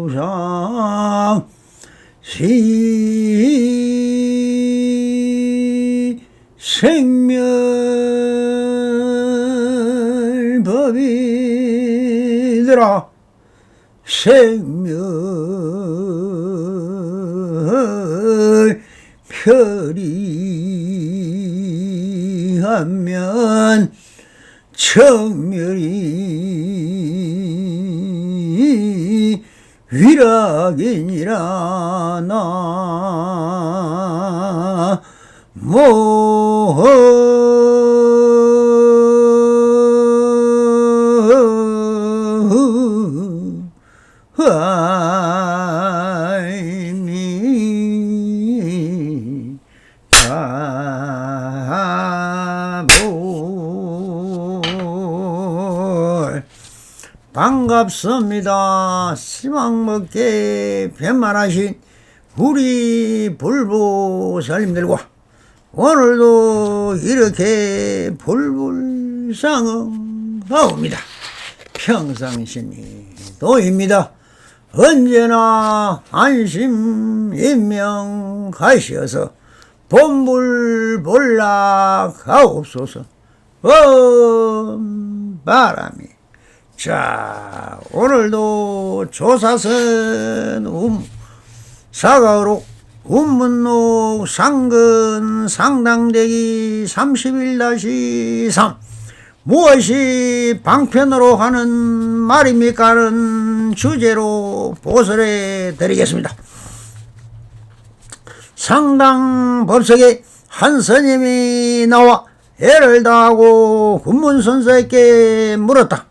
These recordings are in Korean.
무상 생멸법이더라. 생멸별이하면 청멸이 위락이니라. 나모하이미 가볼. 반갑습니다. 시방먹게 변말하신 우리 불보살님들과 오늘도 이렇게 불불상응하옵니다. 평상신이 도입니다. 언제나 안심인명하시어서 본불본락하옵소서. 바람이. 자, 오늘도 조사선 사가로 운문록 상근 상당대기 31-3 무엇이 방편으로 하는 말입니까? 하는 주제로 보설해 드리겠습니다. 상당법석에 한 스님이 나와 애를 다하고 군문선사에게 물었다.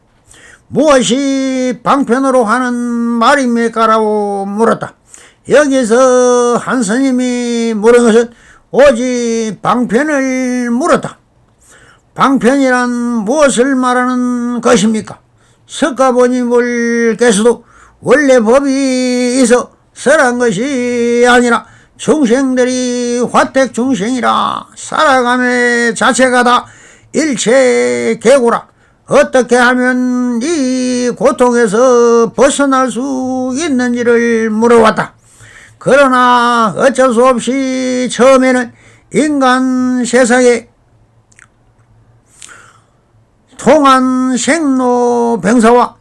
무엇이 방편으로 하는 말입니까? 라고 물었다. 여기서 한 스님이 물은 것은 오직 방편을 물었다. 방편이란 무엇을 말하는 것입니까? 석가모니물께서도 원래 법이 있어 설한 것이 아니라 중생들이 화택중생이라 살아감의 자체가 다 일체계고라. 어떻게 하면 이 고통에서 벗어날 수 있는지를 물어왔다. 그러나 어쩔 수 없이 처음에는 인간 세상에 통한 생로병사와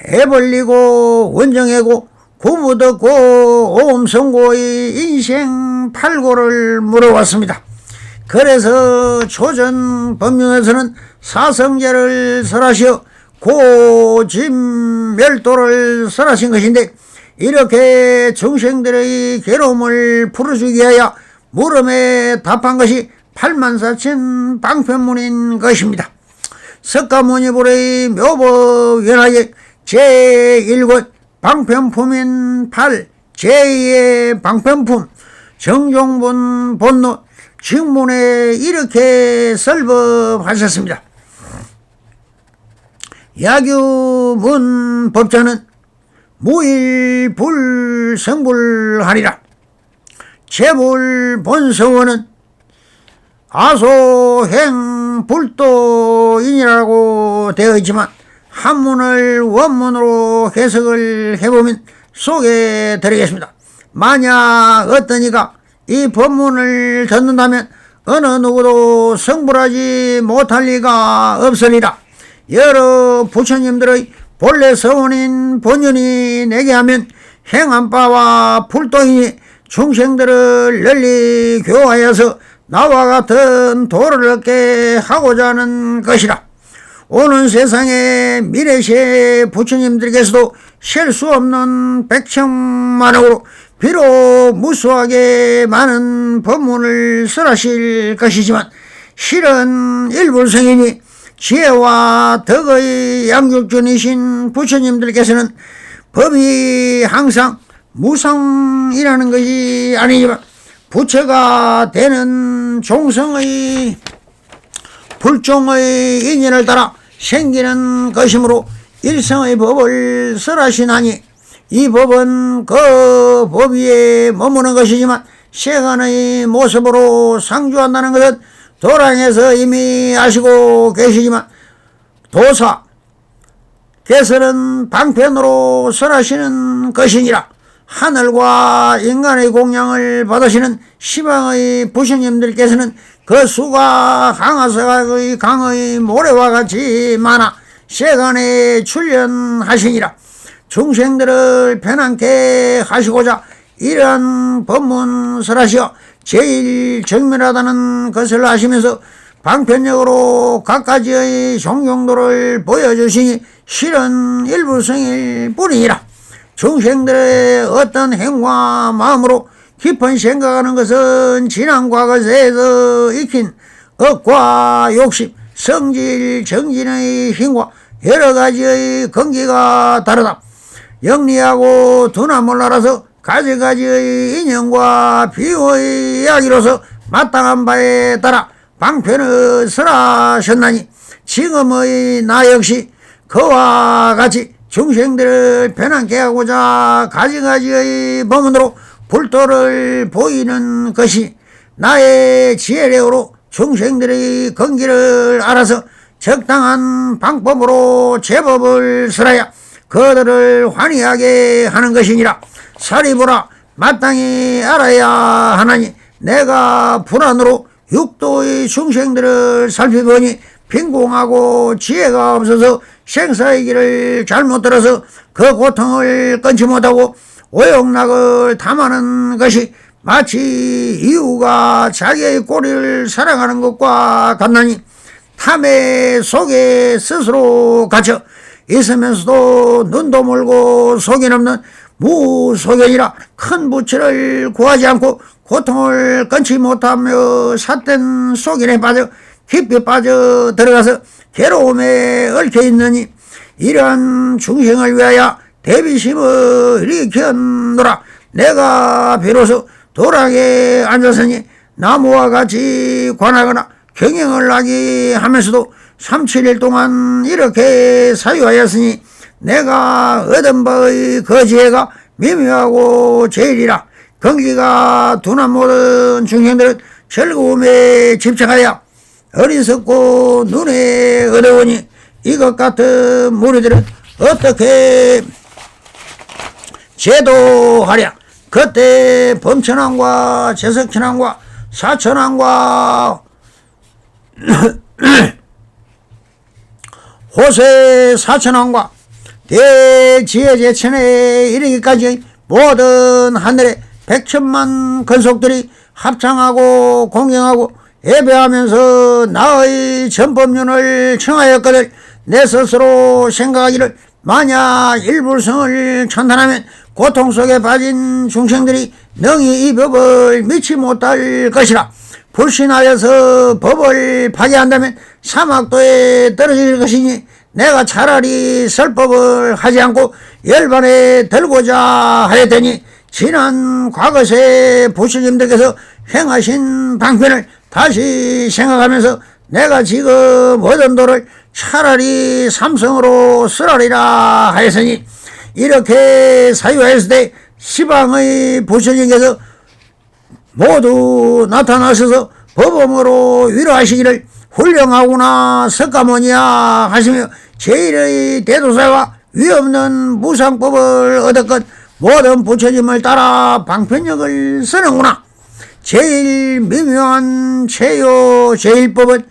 애벌리고 원정해고 구무덕고 오음성고의 인생 팔고를 물어왔습니다. 그래서 조전 법륜에서는 사성제를 설하시어 고짐멸도를 설하신 것인데, 이렇게 중생들의 괴로움을 풀어주기 위하여 물음에 답한 것이 84천 방편문인 것입니다. 석가모니불의 묘법연화액 제1권 방편품인 8 제2의 방편품 정종본 본론 직문에 이렇게 설법하셨습니다. 야규문 법자는 무일불성불하리라. 재불본성원은 아소행불도인이라고 되어 있지만 한문을 원문으로 해석을 해보면 소개해 드리겠습니다. 만약 어떤 이가 이 법문을 듣는다면 어느 누구도 성불하지 못할 리가 없으리라. 여러 부처님들의 본래 서원인 본연이 내게 하면 행한 바와 불도인이 중생들을 널리 교화하여서 나와 같은 도를 얻게 하고자 하는 것이라. 오는 세상에 미래세 부처님들께서도 셀 수 없는 백천만억으로 비록 무수하게 많은 법문을 설하실 것이지만 실은 일불성이니 지혜와 덕의 양육준이신 부처님들께서는 법이 항상 무상이라는 것이 아니지만 부처가 되는 종성의 불종의 인연을 따라 생기는 것이므로 일성의 법을 설하시나니 이 법은 그 법 위에 머무는 것이지만 세간의 모습으로 상주한다는 것은 도량에서 이미 아시고 계시지만 도사께서는 방편으로 설하시는 것이니라. 하늘과 인간의 공양을 받으시는 시방의 부처님들께서는 그 수가 강하서의 강의 모래와 같이 많아 세간에 출현하시니라. 중생들을 편안케 하시고자 이러한 법문설하시어 제일 정밀하다는 것을 하시면서 방편력으로 각가지의 종용도를 보여주시니 실은 일부성일 뿐이니라. 중생들의 어떤 행과 마음으로 깊은 생각하는 것은 지난 과거세에서 익힌 억과 욕심, 성질, 정진의 힘과 여러 가지의根기가 다르다. 영리하고 두나몰라라서 가지가지의 인연과 비유의 이야기로서 마땅한 바에 따라 방편을 설하셨나니 지금의 나 역시 그와 같이 중생들을 편안케 하고자 가지가지의 법문으로 불도를 보이는 것이 나의 지혜력으로 중생들의根기를 알아서 적당한 방법으로 제법을 설하여 그들을 환희하게 하는 것이니라. 사리보라, 마땅히 알아야 하나니 내가 불안으로 육도의 중생들을 살펴보니 빈공하고 지혜가 없어서 생사의 길을 잘못 들어서 그 고통을 끊지 못하고 오욕락을 탐하는 것이 마치 이유가 자기의 꼬리를 사랑하는 것과 같나니 탐의 속에 스스로 갇혀 있으면서도 눈도 멀고 속이 없는 무소견이라 큰 부처를 구하지 않고 고통을 끊지 못하며 삿된 속인에 빠져 깊이 빠져 들어가서 괴로움에 얽혀 있느니 이러한 중생을 위하여 대비심을 일으켰노라. 내가 비로소 도랑에 앉았으니 나무와 같이 관하거나 경영을 하기 하면서도 37일 동안 이렇게 사유하였으니 내가 얻은 바의 그 지혜가 미묘하고 제일이라. 근기가 둔한 모든 중생들은 즐거움에 집착하여 어리석고 눈에 어려우니 이것 같은 무리들은 어떻게 제도하랴. 그때 범천왕과 제석천왕과 사천왕과 호세 사천왕과 대지혜제천에 이르기까지 모든 하늘의 백천만 근속들이 합창하고 공경하고 예배하면서 나의 전법륜을 청하였거늘 내 스스로 생각하기를 만약 일불성을 천탄하면 고통 속에 빠진 중생들이 능히 이 법을 믿지 못할 것이라. 불신하여서 법을 파괴한다면 사막도에 떨어질 것이니 내가 차라리 설법을 하지 않고 열반에 들고자 하였더니 지난 과거세 부처님들께서 행하신 방편을 다시 생각하면서 내가 지금 얻은 도를 차라리 삼성으로 쓰라리라 하였으니 이렇게 사유하였을 때 시방의 부처님께서 모두 나타나셔서 법음으로 위로하시기를 훌륭하구나 석가모니야 하시며 제일의 대도사와 위없는 무상법을 얻었건 모든 부처님을 따라 방편력을 쓰는구나. 제일 미묘한 최요 제일법은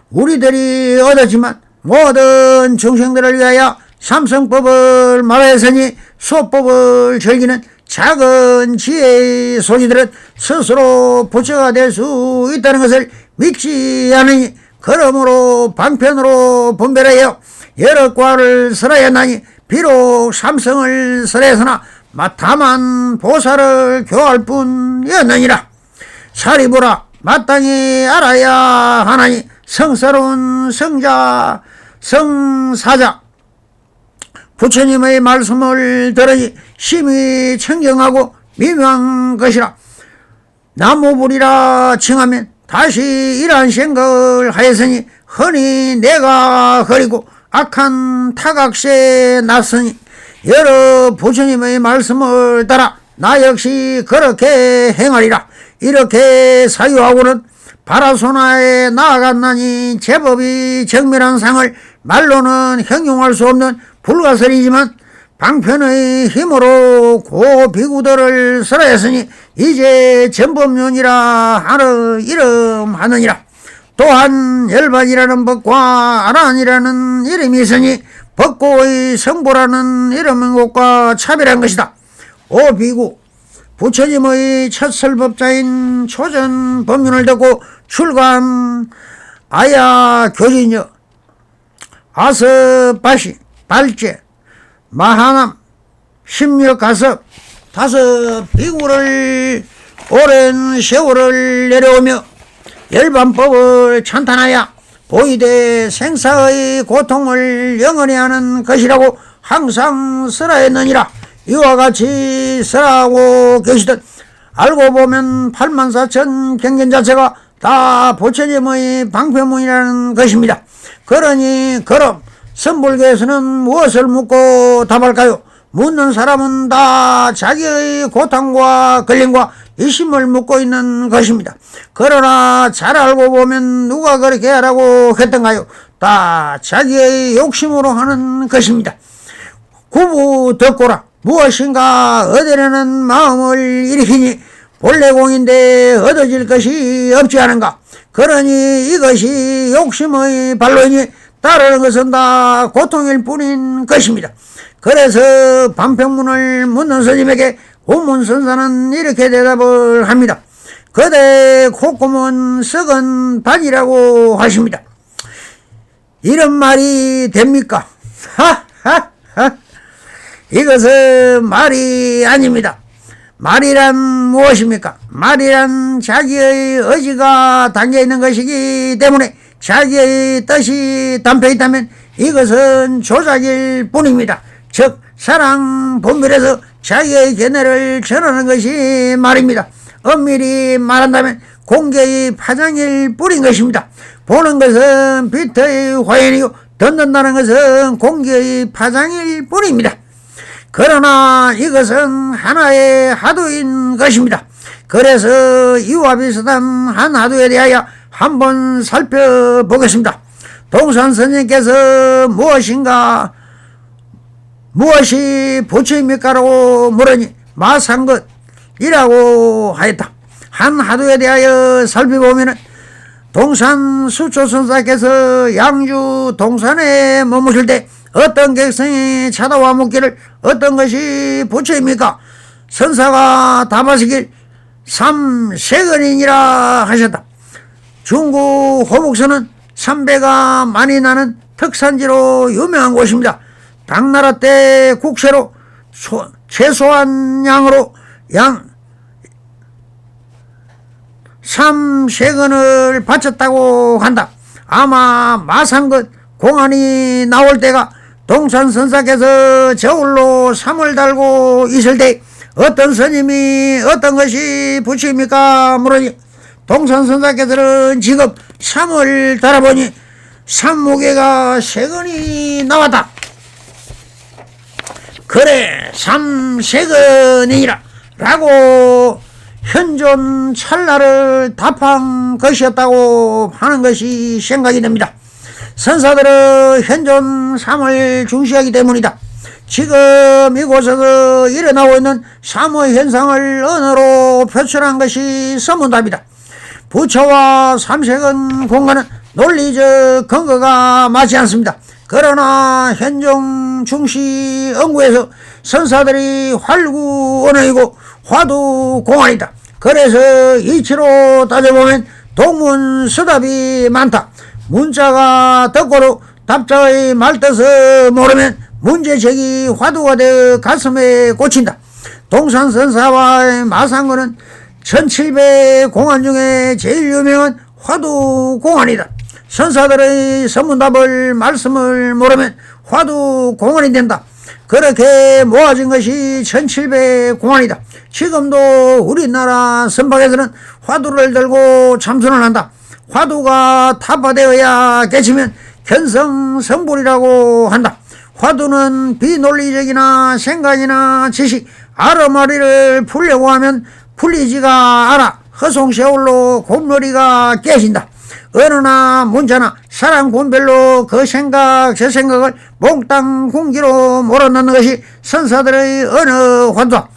우리들이 얻었지만 모든 중생들을 위하여 삼성법을 말하였으니 소법을 즐기는 작은 지혜의 소리들은 스스로 부처가 될 수 있다는 것을 믿지 않으니 그러므로 방편으로 분별하여 여러 과를 설하였나니 비록 삼성을 설했으나 다만 보살을 교할 뿐이었느니라. 사리보라, 마땅히 알아야 하나니 성스러운 성자 성사자 부처님의 말씀을 들으니 심히 청정하고 미묘한 것이라. 나무불이라 칭하면 다시 이러한 생각을 하였으니 흔히 내가 거리고 악한 타각세에 났으니 여러 부처님의 말씀을 따라 나 역시 그렇게 행하리라. 이렇게 사유하고는 바라소나에 나아갔나니 제법이 정밀한 상을 말로는 형용할 수 없는 불가설이지만 방편의 힘으로 고 비구들을 설하였으니 이제 전법륜이라 하러 이름하느니라. 또한 열반이라는 법과 아란이라는 이름이 있으니 법고의 성보라는 이름인 것과 차별한 것이다. 오 비구, 부처님의 첫 설법자인 초전 법륜을 듣고 출간 아야 교진여 아서바시 발제 마하남 십력가섭 다섯 비구를 오랜 세월을 내려오며 열반법을 찬탄하여 보이되 생사의 고통을 영원히 하는 것이라고 항상 설하였느니라. 이와 같이 설하고 계시듯 알고 보면 84,000 경전 자체가 다 부처님의 방편문이라는 것입니다. 그러니 그럼 선불교에서는 무엇을 묻고 답할까요? 묻는 사람은 다 자기의 고통과 걸림과 이심을 묻고 있는 것입니다. 그러나 잘 알고 보면 누가 그렇게 하라고 했던가요? 다 자기의 욕심으로 하는 것입니다. 구부 덕고라 무엇인가 얻으려는 마음을 일으키니 본래 공인데 얻어질 것이 없지 않은가. 그러니 이것이 욕심의 발로이니 따르는 것은 다 고통일 뿐인 것입니다. 그래서 방편문을 묻는 스님에게 운문선사는 이렇게 대답을 합니다. 그대 콧구멍은 썩은 반이라고 하십니다. 이런 말이 됩니까? 하하하. 이것은 말이 아닙니다. 말이란 무엇입니까? 말이란 자기의 의지가 담겨있는 것이기 때문에 자기의 뜻이 담겨있다면 이것은 조작일 뿐입니다. 즉 사랑 본밀에서 자기의 견해를 전하는 것이 말입니다. 엄밀히 말한다면 공개의 파장일 뿐인 것입니다. 보는 것은 빛의 화연이고 듣는다는 것은 공개의 파장일 뿐입니다. 그러나 이것은 하나의 하도인 것입니다. 그래서 이와 비슷한 한 하도에 대하여 한번 살펴보겠습니다. 동산 선생님께서 무엇이 부처입니까라고 물으니 마상것이라고 하였다. 한 하도에 대하여 살펴보면 동산 수초선사께서 양주 동산에 머무실 때 어떤 객성이 찾아와 묻기를 어떤 것이 부처입니까? 선사가 답하시길 삼세건이니라 하셨다. 중국 호북선은 삼배가 많이 나는 특산지로 유명한 곳입니다. 당나라 때 국세로 최소한 양으로 삼세건을 바쳤다고 한다. 아마 마상것 공안이 나올 때가 동산선사께서 저울로 삼을 달고 있을 때 어떤 스님이 어떤 것이 부처입니까? 물으니 동산선사께서는 지금 삼을 달아보니 삼무게가 세건이 나왔다. 그래 삼세건이니라 라고 현존 찰나를 답한 것이었다고 하는 것이 생각이 됩니다. 선사들은 현존 삶을 중시하기 때문이다. 지금 이곳에서 일어나고 있는 삶의 현상을 언어로 표출한 것이 서문답이다. 부처와 삼세건 공간은 논리적 근거가 맞지 않습니다. 그러나 현존 중시 언구에서 선사들이 활구 언어이고 화두 공안이다. 그래서 이치로 따져보면 동문서답이 많다. 문자가 덕고로 답자의 말뜻을 모르면 문제제기 화두가 되어 가슴에 꽂힌다. 동산선사와 마상거는 1700 공안 중에 제일 유명한 화두 공안이다. 선사들의 서문답을 말씀을 모르면 화두 공안이 된다. 그렇게 모아진 것이 1700 공안이다. 지금도 우리나라 선박에서는 화두를 들고 참선을 한다. 화두가 타파되어야 깨치면 견성성불이라고 한다. 화두는 비논리적이나 생각이나 지식, 아르마리를 풀려고 하면 풀리지가 않아 허송세월로 곰놀이가 깨진다. 어느나 문자나 사랑 군별로 그 생각 저 생각을 몽땅 군기로 몰아넣는 것이 선사들의 어느 환도.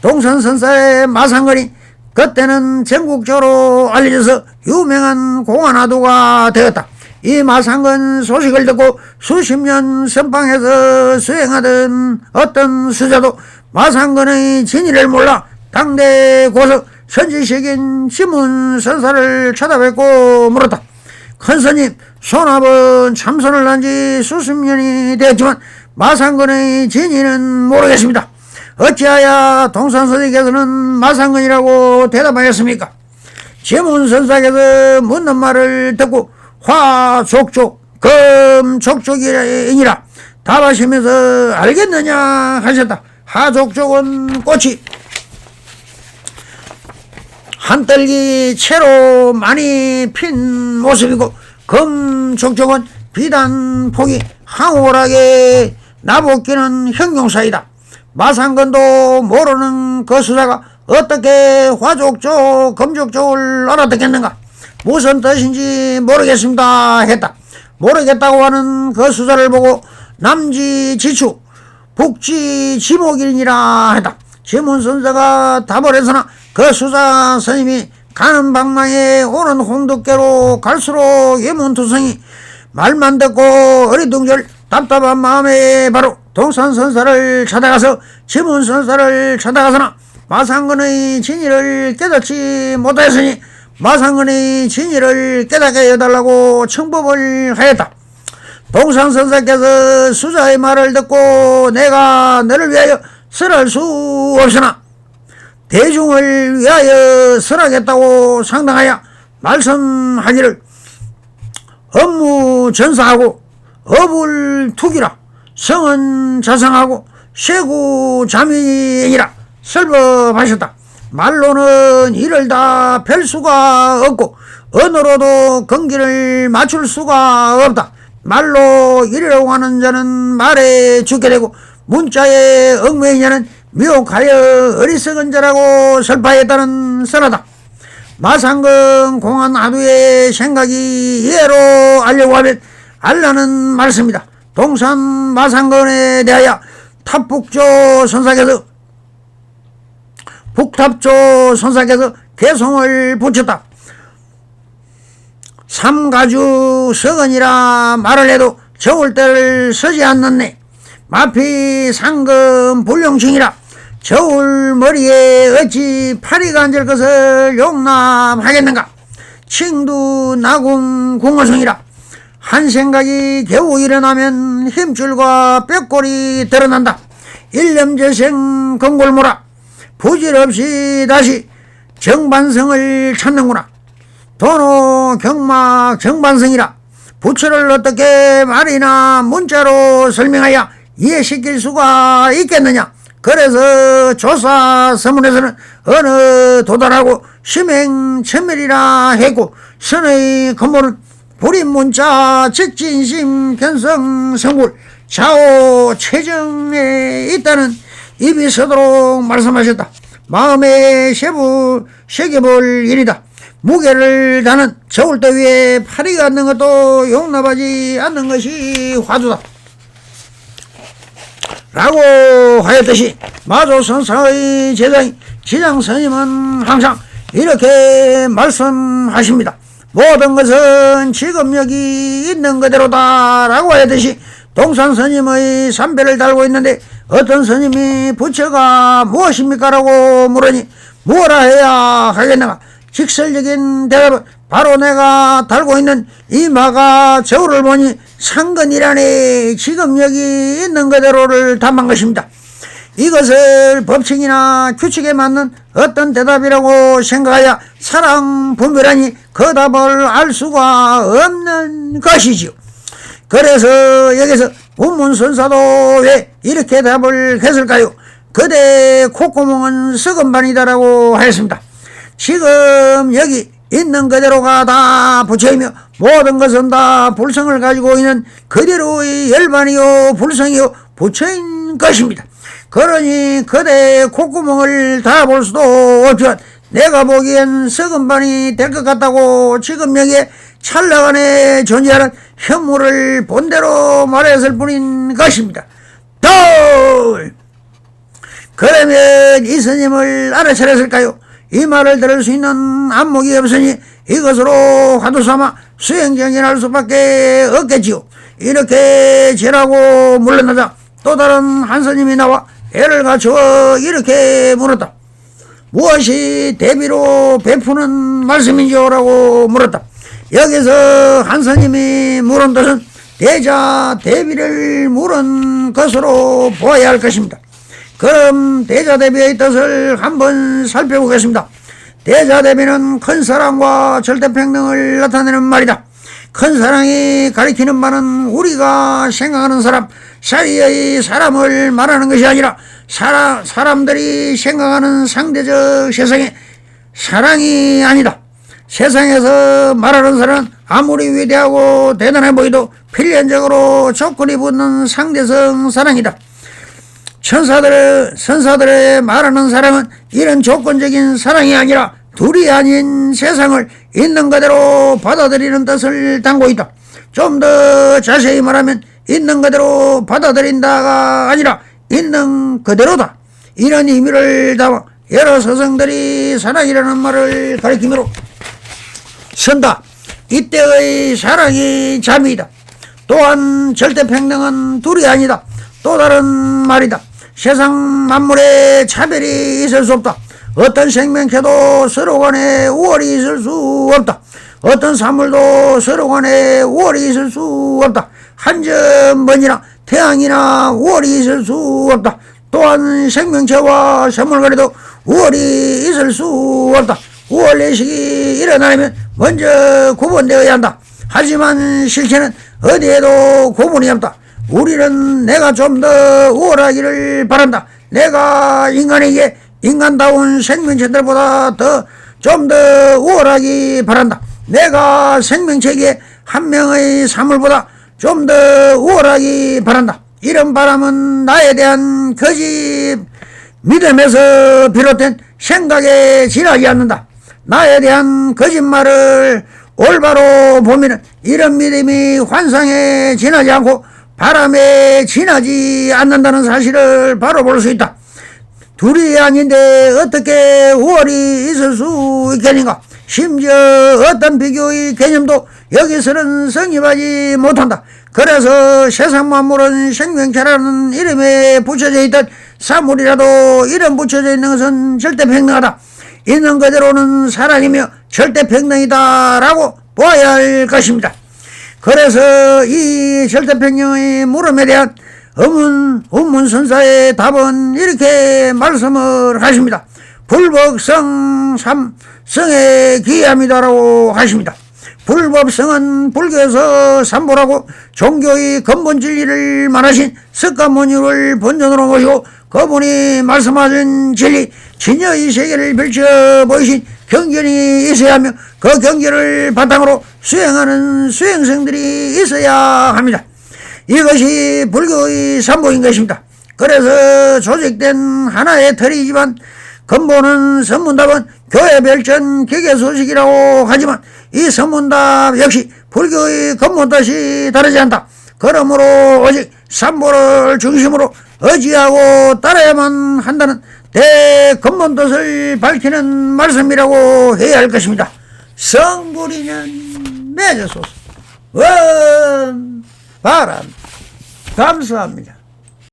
동선선사의 마상거리 그때는 전국적으로 알려져서 유명한 공안화도가 되었다. 이 마상건 소식을 듣고 수십 년 선방에서 수행하던 어떤 수자도 마상건의 진위를 몰라 당대 고석 선지식인 지문선사를 찾아뵙고 물었다. 큰스님, 손합은 참선을 한 지 수십 년이 되었지만 마상건의 진위는 모르겠습니다. 어찌하여 동산선생께서는 마상건이라고 대답하였습니까? 지문선사께서 묻는 말을 듣고 화족족 금족족이니라 답하시면서 알겠느냐 하셨다. 하족족은 꽃이 한떨기 채로 많이 핀 모습이고 금족족은 비단 폭이 황홀하게 나복기는 형용사이다. 마상건도 모르는 그 수사가 어떻게 화족족 금족족을 알아듣겠는가. 무슨 뜻인지 모르겠습니다 했다. 모르겠다고 하는 그 수사를 보고 남지지추 북지지목이니라 했다. 지문선사가 답을 했으나 그 수사 스님이 가는 방망에 오는 홍두깨로 갈수록 예문투성이 말만 듣고 어리둥절 답답한 마음에 바로 동산선사를 찾아가서 지문선사를 찾아가서나 마상건의 진위를 깨닫지 못하였으니 마상건의 진위를 깨닫게 해달라고 청법을 하였다. 동산선사께서 수자의 말을 듣고 내가 너를 위하여 설할 수 없으나 대중을 위하여 설하겠다고 상당하여 말씀하기를 업무 전사하고 업을 투기라 성은 자성하고 쇠구 자민이라 설법하셨다. 말로는 이를 다 별 수가 없고 언어로도 경기를 맞출 수가 없다. 말로 이르려고 하는 자는 말에 죽게 되고 문자에 얽매인 자는 미혹하여 어리석은 자라고 설파했다는 설하다. 마상건 공안화두의 생각이 이해로 알려고 하면 알라는 말씀이다. 동산 마상건에 대하여 탑북조 선사께서 개송을 붙였다. 삼가주 서건이라 말을 해도 저울 때를 서지 않는네. 마피 상금 불용칭이라 저울 머리에 어찌 파리가 앉을 것을 용납하겠는가. 칭두 나궁 궁어성이라 한 생각이 겨우 일어나면 힘줄과 뼈골이 드러난다. 일념재생 건골모라 부질없이 다시 정반성을 찾는구나. 도노 경막 정반성이라 부처를 어떻게 말이나 문자로 설명하여 이해시킬 수가 있겠느냐. 그래서 조사 서문에서는 어느 도달하고 심행천멸이라 했고 선의 근본은 불인문자 직진심 견성 성불 좌우 최정에 있다는 입이 서도록 말씀하셨다. 마음에 새겨볼 일이다. 무게를 다는 저울대 위에 파리가 앉는 것도 용납하지 않는 것이 화두다 라고 하였듯이 마조선사의 제자인 지장스님은 항상 이렇게 말씀하십니다. 모든 것은 지금 여기 있는 그대로다 라고 하였듯이 동산스님의 삼배를 달고 있는데 어떤 스님이 부처가 무엇입니까 라고 물으니 뭐라 해야 하겠는가. 직설적인 대답은 바로 내가 달고 있는 이 마가 저울을 보니 상근이라니 지금 여기 있는 그대로를 담은 것입니다. 이것을 법칙이나 규칙에 맞는 어떤 대답이라고 생각하여 사랑 분별하니 그 답을 알 수가 없는 것이지요. 그래서 여기서 운문선사도 왜 이렇게 답을 했을까요? 그대 콧구멍은 썩은 반이다라고 하였습니다. 지금 여기 있는 그대로가 다 부처이며 모든 것은 다 불성을 가지고 있는 그대로의 열반이요 불성이요 부처인 것입니다. 그러니 그대의 콧구멍을 다 볼 수도 없지만 내가 보기엔 썩은 반이 될 것 같다고 지금 여기에 찰나간에 존재하는 현물을 본대로 말했을 뿐인 것입니다. 돌! 그러면 이 스님을 알아차렸을까요? 이 말을 들을 수 있는 안목이 없으니 이것으로 화두삼아 수행정진할 수밖에 없겠지요. 이렇게 지라고 물러나자 또 다른 한 스님이 나와 애를 갖추어 이렇게 물었다. 무엇이 대비로 베푸는 말씀인지요? 라고 물었다. 여기서 한 스님이 물은 뜻은 대자 대비를 물은 것으로 보아야 할 것입니다. 그럼 대자대비의 뜻을 한번 살펴보겠습니다. 대자대비는 큰 사랑과 절대평등을 나타내는 말이다. 큰 사랑이 가리키는 바는 우리가 생각하는 사람 사이의 사람을 말하는 것이 아니라 사람들이 생각하는 상대적 세상의 사랑이 아니다. 세상에서 말하는 사람은 아무리 위대하고 대단해 보이도 필연적으로 조건이 붙는 상대성 사랑이다. 선사들의 말하는 사랑은 이런 조건적인 사랑이 아니라 둘이 아닌 세상을 있는 그대로 받아들이는 뜻을 담고 있다. 좀 더 자세히 말하면 있는 그대로 받아들인다가 아니라 있는 그대로다. 이런 의미를 담아 여러 서성들이 사랑이라는 말을 가리키므로 선다. 이때의 사랑이 잠이다. 또한 절대평등은 둘이 아니다. 또 다른 말이다. 세상 만물에 차별이 있을 수 없다. 어떤 생명체도 서로 간에 우월이 있을 수 없다. 어떤 사물도 서로 간에 우월이 있을 수 없다. 한 점 먼지나 태양이나 우월이 있을 수 없다. 또한 생명체와 생물 간에도 우월이 있을 수 없다. 우월의식이 일어나려면 먼저 구분되어야 한다. 하지만 실체는 어디에도 구분이 없다. 우리는 내가 좀 더 우월하기를 바란다. 내가 인간에게 인간다운 생명체들보다 좀 더 우월하기 바란다. 내가 생명체에게 한 명의 사물보다 좀 더 우월하기 바란다. 이런 바람은 나에 대한 거짓 믿음에서 비롯된 생각에 지나지 않는다. 나에 대한 거짓말을 올바로 보면 이런 믿음이 환상에 지나지 않고 바람에 지나지 않는다는 사실을 바로 볼 수 있다. 둘이 아닌데 어떻게 우월이 있을 수 있겠는가? 심지어 어떤 비교의 개념도 여기서는 성립하지 못한다. 그래서 세상 만물은 생명체라는 이름에 붙여져 있던 사물이라도 이름 붙여져 있는 것은 절대평등하다. 있는 그대로는 사랑이며 절대평등이다라고 보아야 할 것입니다. 그래서 이 절대평등의 물음에 대한 은문선사의 답은 이렇게 말씀을 하십니다. 불법성 삼성에 기함이다라고 하십니다. 불법성은 불교에서 삼보라고 종교의 근본 진리를 말하신 석가모니를 본전으로 모시고 그분이 말씀하신 진리 진여의 세계를 펼쳐 보이신 경전이 있어야 하며 그 경전을 바탕으로 수행하는 수행성들이 있어야 합니다. 이것이 불교의 삼보인 것입니다. 그래서 조직된 하나의 틀이지만 근본은 선문답은 교회별전 기계소식이라고 하지만 이 선문답 역시 불교의 근본뜻이 다르지 않다. 그러므로 오직 삼보를 중심으로 의지하고 따라야만 한다는 대근본뜻을 밝히는 말씀이라고 해야 할 것입니다. 성불이는 맺어소서. 바람 감사합니다.